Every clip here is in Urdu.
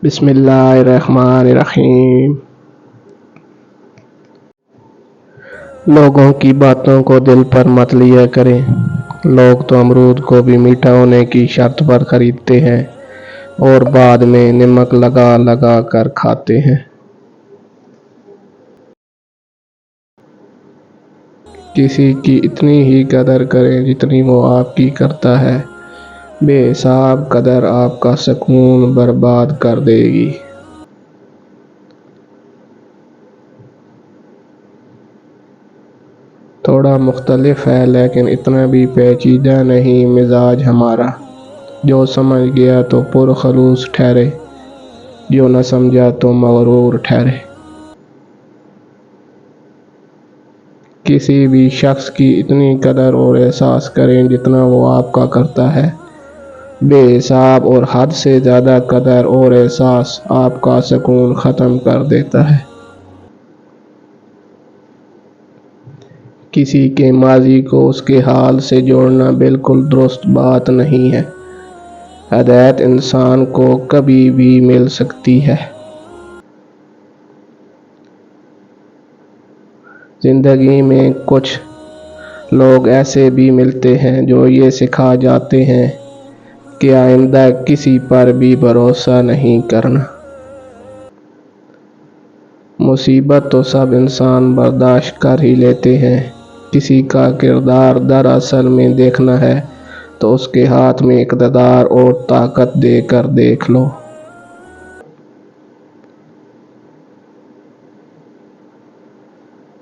بسم اللہ الرحمن الرحیم۔ لوگوں کی باتوں کو دل پر مت لیا کریں۔ لوگ تو امرود کو بھی میٹھا ہونے کی شرط پر خریدتے ہیں اور بعد میں نمک لگا لگا کر کھاتے ہیں۔ کسی کی اتنی ہی قدر کریں جتنی وہ آپ کی کرتا ہے، بے حساب قدر آپ کا سکون برباد کر دے گی۔ تھوڑا مختلف ہے لیکن اتنا بھی پیچیدہ نہیں مزاج ہمارا۔ جو سمجھ گیا تو پرخلوص ٹھہرے، جو نہ سمجھا تو مغرور ٹھہرے۔ کسی بھی شخص کی اتنی قدر اور احساس کریں جتنا وہ آپ کا کرتا ہے۔ بے حساب اور حد سے زیادہ قدر اور احساس آپ کا سکون ختم کر دیتا ہے۔ کسی کے ماضی کو اس کے حال سے جوڑنا بالکل درست بات نہیں ہے۔ ہدایت انسان کو کبھی بھی مل سکتی ہے۔ زندگی میں کچھ لوگ ایسے بھی ملتے ہیں جو یہ سکھا جاتے ہیں کہ آئندہ کسی پر بھی بھروسہ نہیں کرنا۔ مصیبت تو سب انسان برداشت کر ہی لیتے ہیں۔ کسی کا کردار دراصل میں دیکھنا ہے تو اس کے ہاتھ میں اقتدار اور طاقت دے کر دیکھ لو۔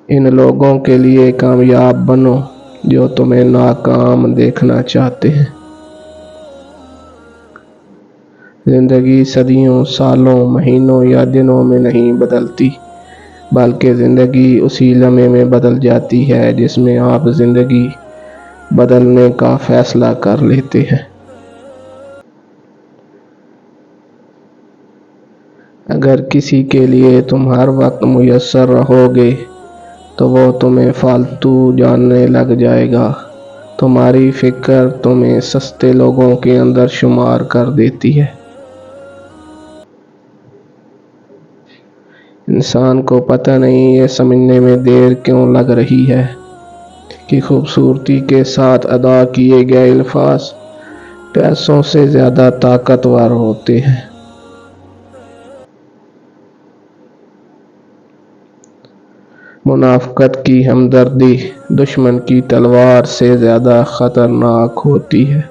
ان لوگوں کے لیے کامیاب بنو جو تمہیں ناکام دیکھنا چاہتے ہیں۔ زندگی صدیوں، سالوں، مہینوں یا دنوں میں نہیں بدلتی، بلکہ زندگی اسی لمحے میں بدل جاتی ہے جس میں آپ زندگی بدلنے کا فیصلہ کر لیتے ہیں۔ اگر کسی کے لیے تم ہر وقت میسر رہو گے تو وہ تمہیں فالتو جاننے لگ جائے گا۔ تمہاری فکر تمہیں سستے لوگوں کے اندر شمار کر دیتی ہے۔ انسان کو پتہ نہیں یہ سمجھنے میں دیر کیوں لگ رہی ہے کہ خوبصورتی کے ساتھ ادا کیے گئے الفاظ پیسوں سے زیادہ طاقتور ہوتے ہیں۔ منافقت کی ہمدردی دشمن کی تلوار سے زیادہ خطرناک ہوتی ہے۔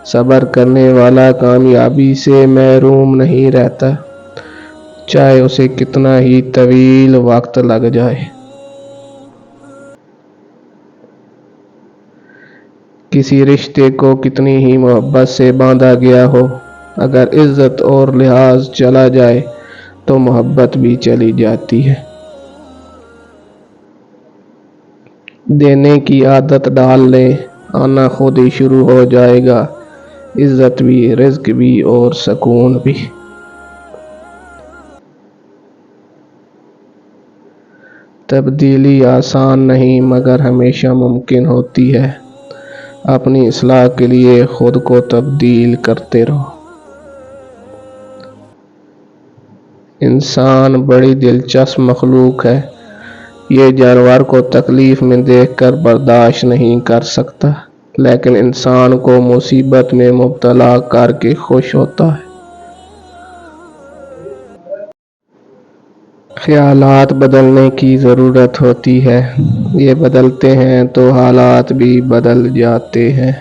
صبر کرنے والا کامیابی سے محروم نہیں رہتا، چاہے اسے کتنا ہی طویل وقت لگ جائے۔ کسی رشتے کو کتنی ہی محبت سے باندھا گیا ہو، اگر عزت اور لحاظ چلا جائے تو محبت بھی چلی جاتی ہے۔ دینے کی عادت ڈال لیں، آنا خود ہی شروع ہو جائے گا، عزت بھی، رزق بھی اور سکون بھی۔ تبدیلی آسان نہیں مگر ہمیشہ ممکن ہوتی ہے۔ اپنی اصلاح کے لیے خود کو تبدیل کرتے رہو۔ انسان بڑی دلچسپ مخلوق ہے۔ یہ جانور کو تکلیف میں دیکھ کر برداشت نہیں کر سکتا، لیکن انسان کو مصیبت میں مبتلا کر کے خوش ہوتا ہے۔ خیالات بدلنے کی ضرورت ہوتی ہے، یہ بدلتے ہیں تو حالات بھی بدل جاتے ہیں۔